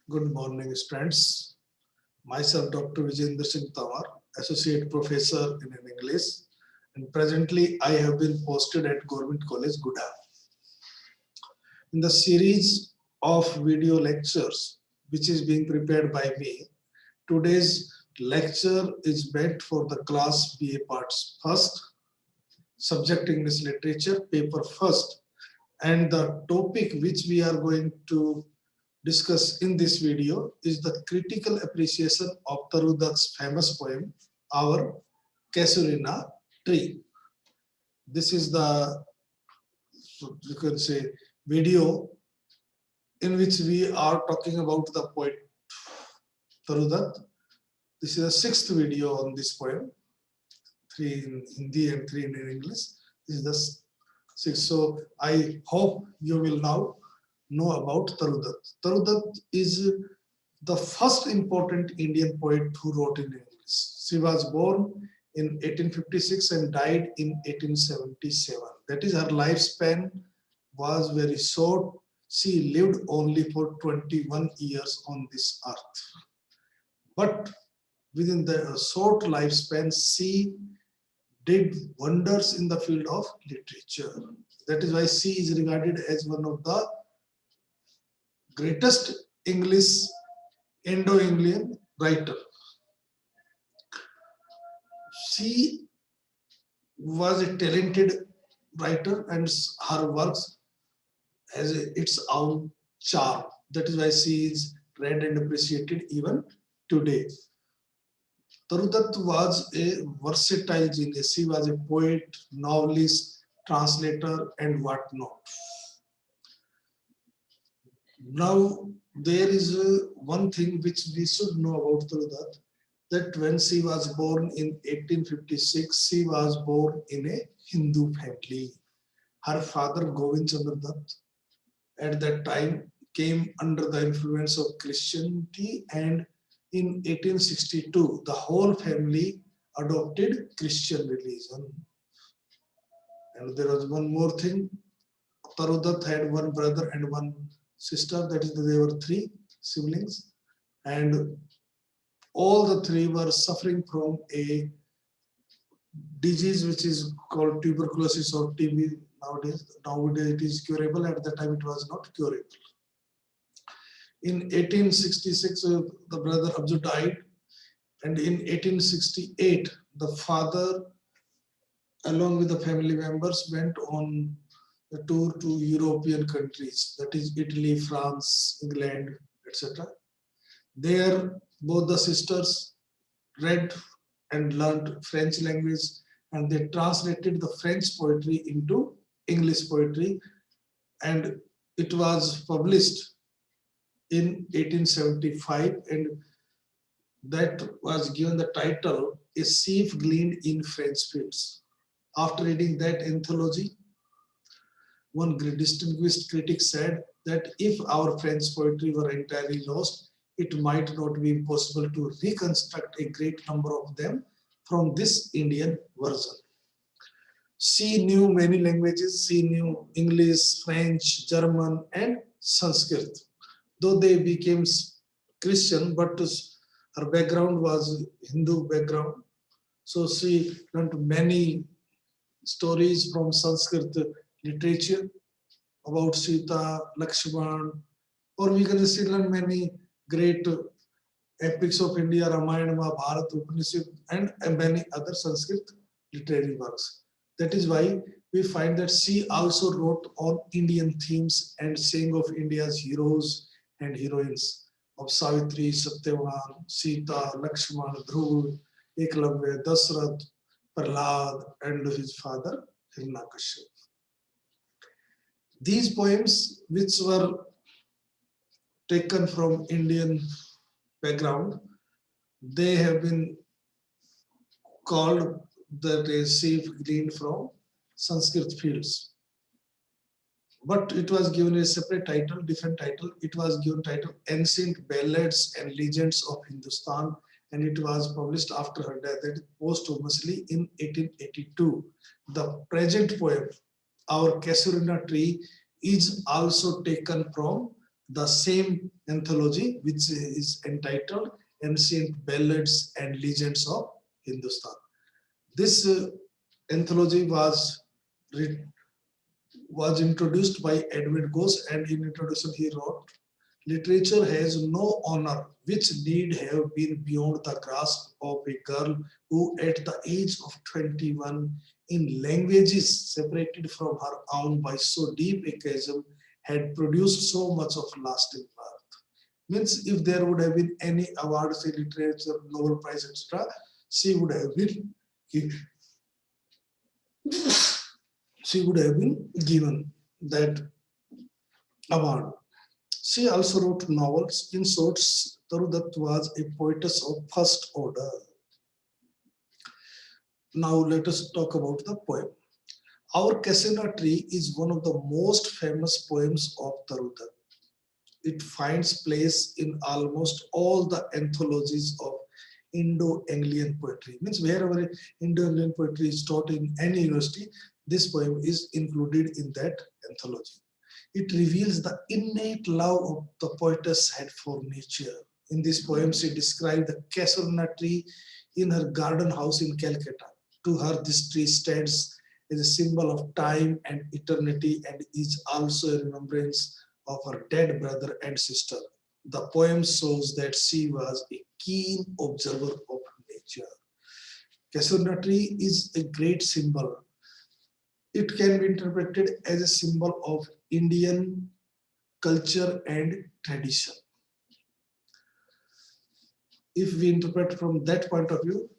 Good morning, students. Myself, Dr. Vijayendra Singh Tawar, Associate Professor in English, and presently I have been posted at Government College, Guda. In the series of video lectures, which is being prepared by me, today's lecture is meant for the class BA parts first, subject English literature, paper first, and the topic which we are going to discuss in this video is the critical appreciation of Toru Dutt's famous poem, Our Casuarina Tree. This is the, you can say, video in which we are talking about the poet Toru Dutt. This is the sixth video on this poem, 3 in Hindi and 3 in English. This is the sixth. So I hope you will now know about Toru Dutt. Toru Dutt is the first important Indian poet who wrote in English. She was born in 1856 and died in 1877. That is, her lifespan was very short. She lived only for 21 years on this earth. But within the short lifespan, she did wonders in the field of literature. That is why she is regarded as one of the greatest English Indo-Anglian writer. She was a talented writer and her works has its own charm. That is why she is read and appreciated even today. Toru Dutt was a versatile genius. She was a poet, novelist, translator, and whatnot. Now, there is one thing which we should know about Toru Dutt, that when she was born in 1856, she was born in a Hindu family. Her father, Govind Chandra Dutt, at that time came under the influence of Christianity, and in 1862, the whole family adopted Christian religion. And there was one more thing. Toru Dutt had one brother and one sister, that is, they were 3 siblings, and all the 3 were suffering from a disease which is called tuberculosis or TB. Nowadays it is curable. At that time it was not curable. In 1866, the brother Abju died, and in 1868, the father, along with the family members, went on a tour to European countries, that is Italy, France, England, etc. There, both the sisters read and learned French language, and they translated the French poetry into English poetry, and it was published in 1875, and that was given the title A Sheaf Gleaned in French Fields. After reading that anthology, one distinguished critic said that if our French poetry were entirely lost, it might not be impossible to reconstruct a great number of them from this Indian version. She knew many languages. She knew English, French, German, and Sanskrit. Though they became Christian, but her background was Hindu background. So she learned many stories from Sanskrit literature about Sita, Lakshman, or we can still learn many great epics of India, Ramayana, Mahabharata, Upanishad, and many other Sanskrit literary works. That is why we find that she also wrote on Indian themes and sang of India's heroes and heroines of Savitri, Satyavan, Sita, Lakshman, Dhruv, Eklavya, Dasrath, Prahlad, and his father, Hiranyakashipu. These poems, which were taken from Indian background, they have been called that a sheaf gleaned from Sanskrit fields. But it was given a separate title, different title. It was given title Ancient Ballads and Legends of Hindustan, and it was published after her death, that is posthumously in 1882. The present poem, Our Casuarina Tree, is also taken from the same anthology which is entitled Ancient Ballads and Legends of Hindustan. This anthology was introduced by Edward Ghosh, and in introduction he wrote, literature has no honor which need have been beyond the grasp of a girl who at the age of 21 in languages separated from her own by so deep a chasm had produced so much of lasting worth. Means if there would have been any award, say literature, Nobel Prize, etc., she would have been she would have been given that award. She also wrote novels. In short, Toru Dutt was a poetess of first order. Now let us talk about the poem. Our Casino Tree is one of the most famous poems of Toru Dutt. It finds place in almost all the anthologies of Indo-Anglian poetry. Means wherever Indo-Anglian poetry is taught in any university, this poem is included in that anthology. It reveals the innate love of the poetess had for nature. In this poem, she described the Casuarina tree in her garden house in Calcutta. To her, this tree stands as a symbol of time and eternity and is also a remembrance of her dead brother and sister. The poem shows that she was a keen observer of nature. Casuarina tree is a great symbol. It can be interpreted as a symbol of Indian culture and tradition. If we interpret from that point of view,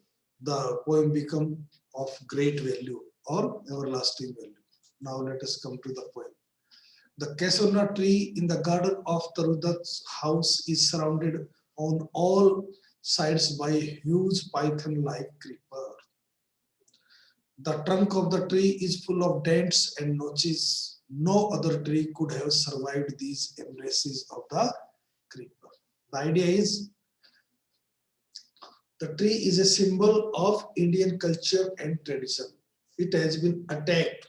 the poem becomes of great value or everlasting value. Now let us come to the poem. The Casuarina tree in the garden of Toru Dutt's house is surrounded on all sides by a huge python-like creeper. The trunk of the tree is full of dents and notches. No other tree could have survived these embraces of the creeper. The idea is the tree is a symbol of Indian culture and tradition. It has been attacked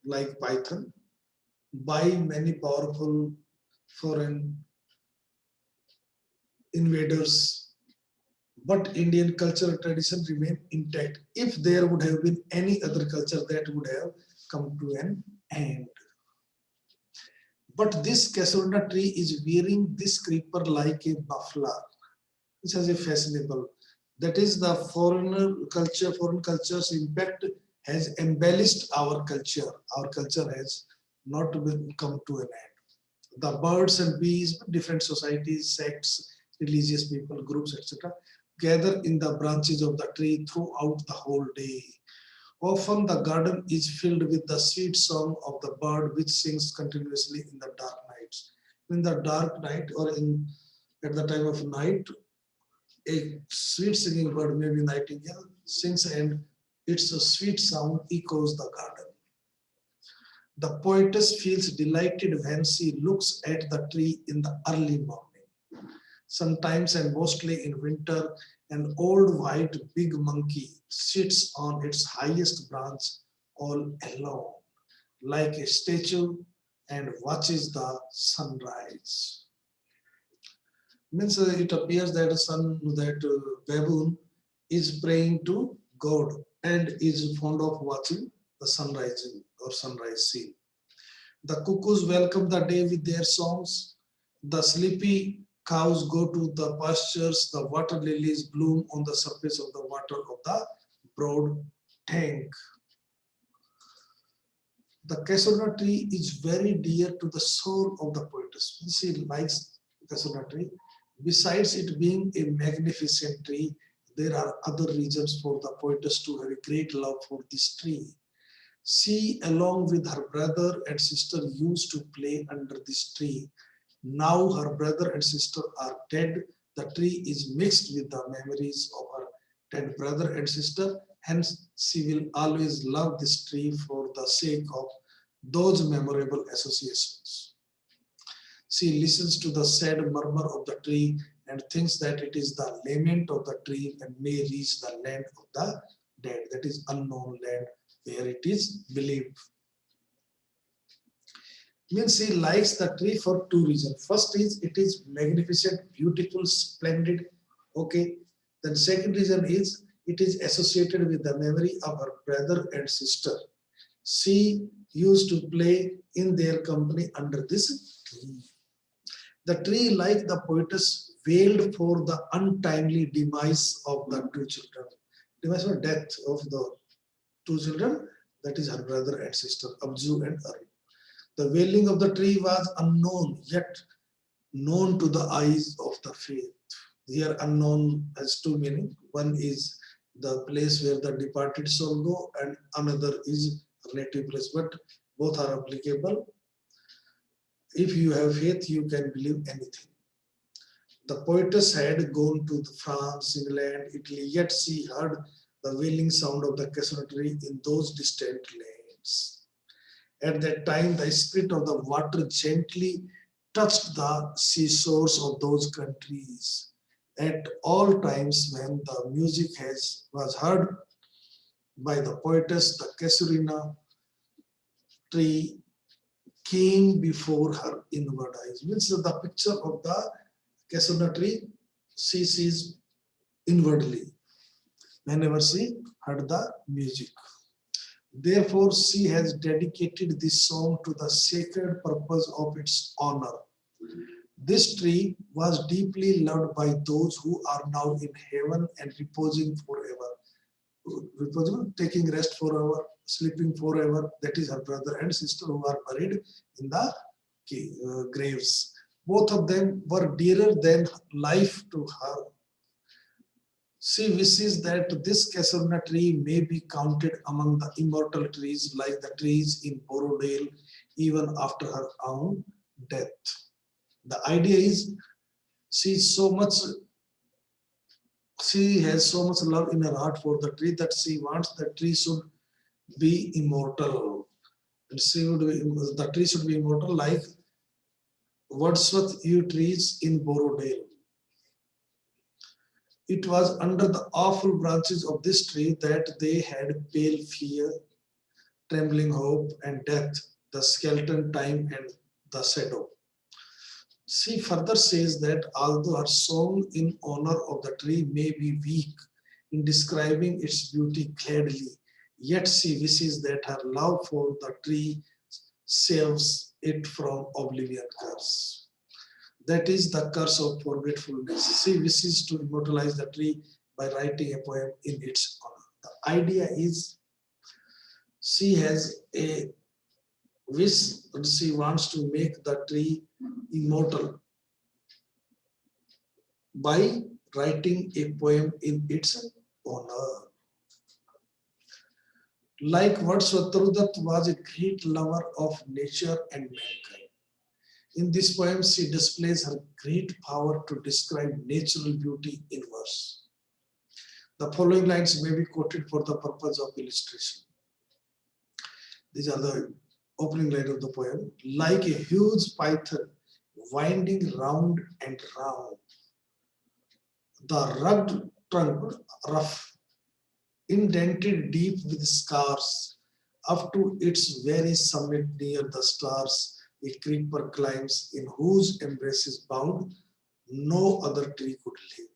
like python by many powerful foreign invaders, but Indian culture tradition remain intact. If there would have been any other culture, that would have come to an end. But this Casuarina tree is wearing this creeper like a muffler, which has a fashionable. That is the foreign culture's impact has embellished our culture. Our culture has not come to an end. The birds and bees, different societies, sects, religious people, groups, etc., gather in the branches of the tree throughout the whole day. Often the garden is filled with the sweet song of the bird which sings continuously in the dark nights. In the dark night or at the time of night, a sweet singing bird, maybe nightingale, sings and its a sweet sound echoes the garden. The poetess feels delighted when she looks at the tree in the early morning. Sometimes and mostly in winter, an old white big monkey sits on its highest branch all alone, like a statue, and watches the sunrise. Means it appears that baboon is praying to God and is fond of watching the sunrise or sunrise scene. The cuckoos welcome the day with their songs. The sleepy cows go to the pastures. The water lilies bloom on the surface of the water of the broad tank. The Casuarina tree is very dear to the soul of the poetess. She likes the Casuarina tree. Besides it being a magnificent tree, there are other reasons for the poetess to have a great love for this tree. She, along with her brother and sister, used to play under this tree. Now her brother and sister are dead. The tree is mixed with the memories of her dead brother and sister. Hence, she will always love this tree for the sake of those memorable associations. She listens to the sad murmur of the tree and thinks that it is the lament of the tree and may reach the land of the dead, that is unknown land where it is believed. Means he likes the tree for two reasons. First is it is magnificent, beautiful, splendid. Okay. Then second reason is it is associated with the memory of her brother and sister. She used to play in their company under this tree. The tree, like the poetess, wailed for the untimely demise of the two children. Demise or death of the two children, that is her brother and sister, Abju and Arun. The wailing of the tree was unknown, yet known to the eyes of the faith. Here, unknown has two meanings. One is the place where the departed soul go, and another is a native place. But both are applicable. If you have faith, you can believe anything. The poetess had gone to France, England, Italy, yet she heard the wailing sound of the castle tree in those distant lands. At that time, the spirit of the water gently touched the seashores of those countries. At all times, when the music was heard by the poetess, the Casuarina tree came before her inward eyes. Means the picture of the Casuarina tree she sees inwardly whenever she heard the music. Therefore, she has dedicated this song to the sacred purpose of its honor. This tree was deeply loved by those who are now in heaven and reposing forever. Reposing, taking rest forever, sleeping forever. That is her brother and sister who are buried in the graves. Both of them were dearer than life to her. She wishes that this Casuarina tree may be counted among the immortal trees like the trees in Borodale even after her own death. The idea is she's so much she has so much love in her heart for the tree that she wants the tree should be immortal. And the tree should be immortal like Wordsworth yew trees in Borodale. It was under the awful branches of this tree that they had pale fear, trembling hope, and death, the skeleton time, and the shadow. She further says that although her song in honor of the tree may be weak in describing its beauty gladly, yet she wishes that her love for the tree saves it from oblivion curse. That is the curse of forgetfulness. She wishes to immortalize the tree by writing a poem in its honor. The idea is she has a wish and she wants to make the tree immortal by writing a poem in its honor. Like Wordsworth, Toru Dutt was a great lover of nature and mankind. In this poem, she displays her great power to describe natural beauty in verse. The following lines may be quoted for the purpose of illustration. These are the opening line of the poem. Like a huge python winding round and round, the rugged trunk rough, indented deep with scars, up to its very summit near the stars, a creeper climbs, in whose embraces bound no other tree could live.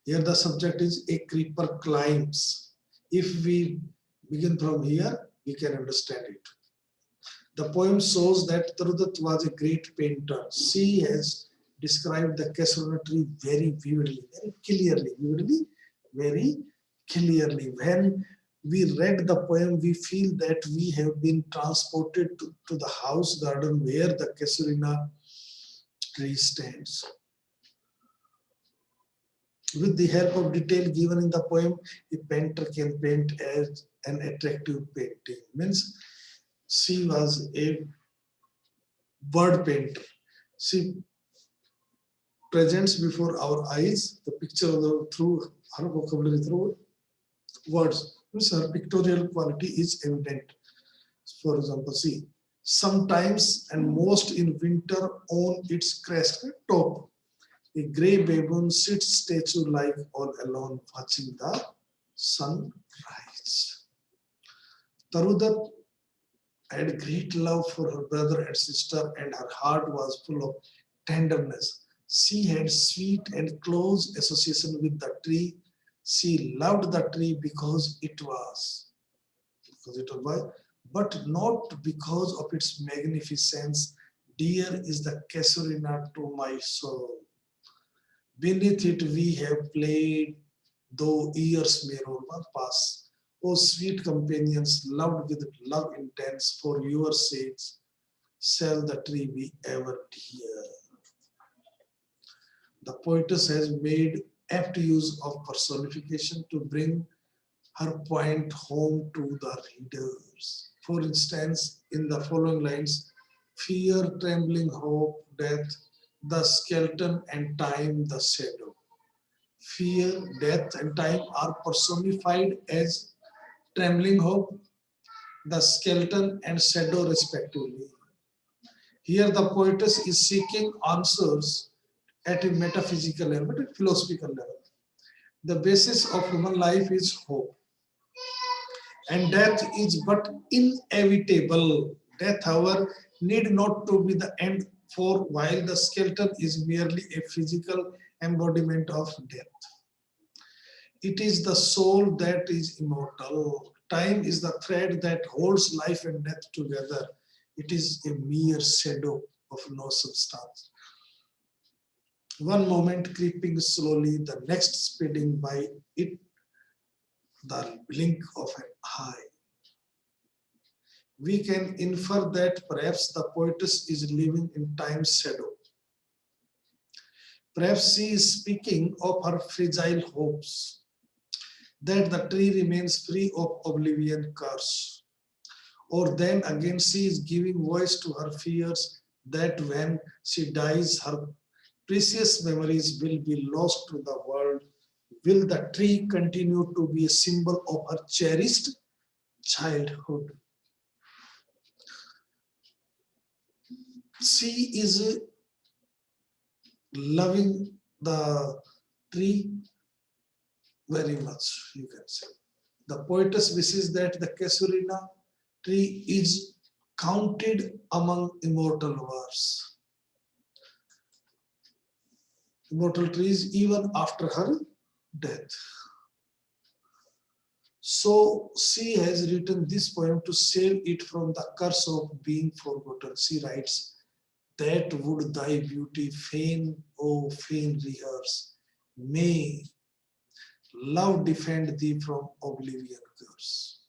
Here the subject is a creeper climbs. If we begin from here, we can understand it. The poem shows that Toru Dutt was a great painter. She has described the Casuarina tree very vividly, very clearly, very clearly. When we read the poem, we feel that we have been transported to the house garden where the Casuarina tree stands. With the help of detail given in the poem, a painter can paint as an attractive painting. Means she was a word painter. She presents before our eyes the picture of through her vocabulary, through words. Means her pictorial quality is evident. For example, see, sometimes and most in winter on its crest top, a grey baboon sits statue-like all alone watching the sun rise. Toru Dutt had great love for her brother and sister, and her heart was full of tenderness. She had sweet and close association with the tree. She loved the tree because it was why, but not because of its magnificence. Dear is the Casuarina to my soul. Beneath it we have played, though years may roll past. O sweet companions, loved with love intense, for your sakes shall the tree be ever dear. The poetess has made apt use of personification to bring her point home to the readers. For instance, in the following lines, fear, trembling, hope, death, the skeleton, and time, the shadow. Fear, death, and time are personified as trembling hope, the skeleton, and shadow, respectively. Here, the poetess is seeking answers at a metaphysical level, but a philosophical level. The basis of human life is hope, and death is but inevitable. Death, however, need not to be the end, for while the skeleton is merely a physical embodiment of death, it is the soul that is immortal. Time is the thread that holds life and death together. It is a mere shadow of no substance. One moment creeping slowly, the next speeding by it, the blink of an eye. We can infer that perhaps the poetess is living in time's shadow. Perhaps she is speaking of her fragile hopes, that the tree remains free of oblivion curse. Or then again, she is giving voice to her fears that when she dies, her precious memories will be lost to the world. Will the tree continue to be a symbol of her cherished childhood? She is loving the tree very much, you can say. The poetess wishes that the Casuarina tree is counted among immortal trees even after her death. So she has written this poem to save it from the curse of being forgotten. She writes, that would thy beauty fain, oh fain rehearse. May love defend thee from oblivion curse.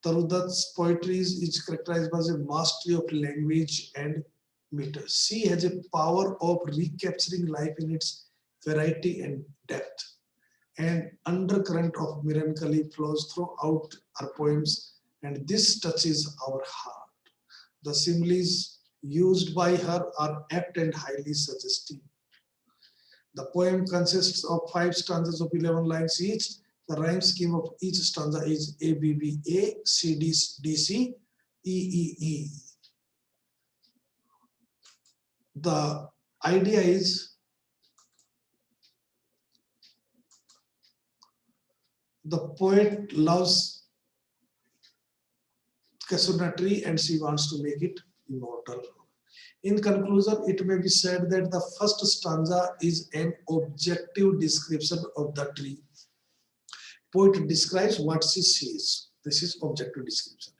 Toru Dutt's poetry is characterized by a mastery of language and meter. She has a power of recapturing life in its variety and depth. And undercurrent of melancholy flows throughout her poems, and this touches our heart. The similes used by her are apt and highly suggestive. The poem consists of 5 stanzas of 11 lines each. The rhyme scheme of each stanza is A, B, B, A, C, D, D, C, E, E, E. The idea is the poet loves Casuarina tree and she wants to make it immortal. In conclusion, it may be said that the first stanza is an objective description of the tree. Poet describes what she sees. This is objective description.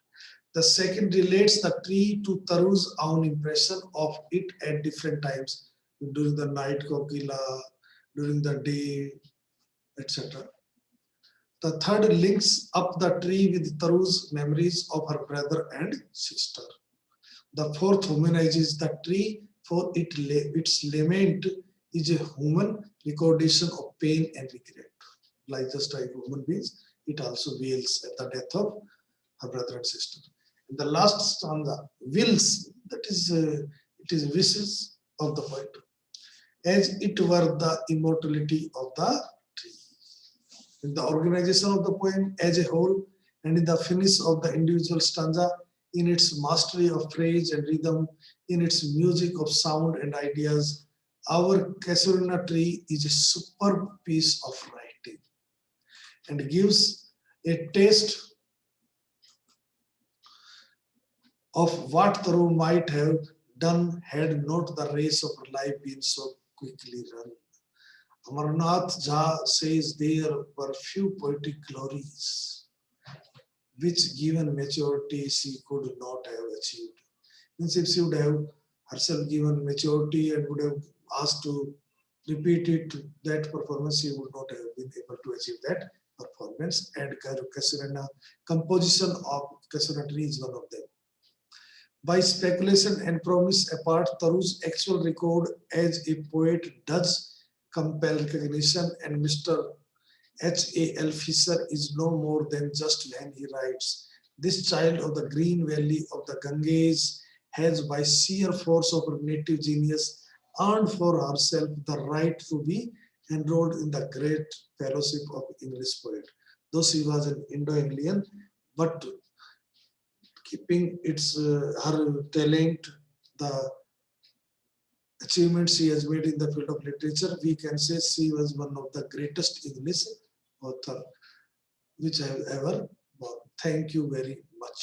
The second relates the tree to Taru's own impression of it at different times, during the night kokila, during the day, etc. The third links up the tree with Taru's memories of her brother and sister. The fourth humanizes the tree, for its lament is a human recordation of pain and regret. Like just like human beings, it also wails at the death of her brother and sister. And the last stanza, wills, that is, it is wishes of the poet, as it were the immortality of the tree. In the organization of the poem as a whole, and in the finish of the individual stanza, in its mastery of phrase and rhythm, in its music of sound and ideas, our Casuarina tree is a superb piece of writing and gives a taste of what Toru might have done had not the race of life been so quickly run. Amarnath Jha says there were few poetic glories which, given maturity, she could not have achieved. Means if she would have herself given maturity and would have asked to repeat it, that performance, she would not have been able to achieve that performance. And Casuarina, composition of Casuarina is one of them. By speculation and promise apart, Taru's actual record as a poet does compel recognition, and Mr. H.A.L. Fisher is no more than just when he writes, "This child of the green valley of the Ganges has, by sheer force of her native genius, earned for herself the right to be enrolled in the great fellowship of English poet." Though she was an Indo-Anglian, but keeping its her talent, the achievements she has made in the field of literature, we can say she was one of the greatest English author which I have ever born. Thank you very much.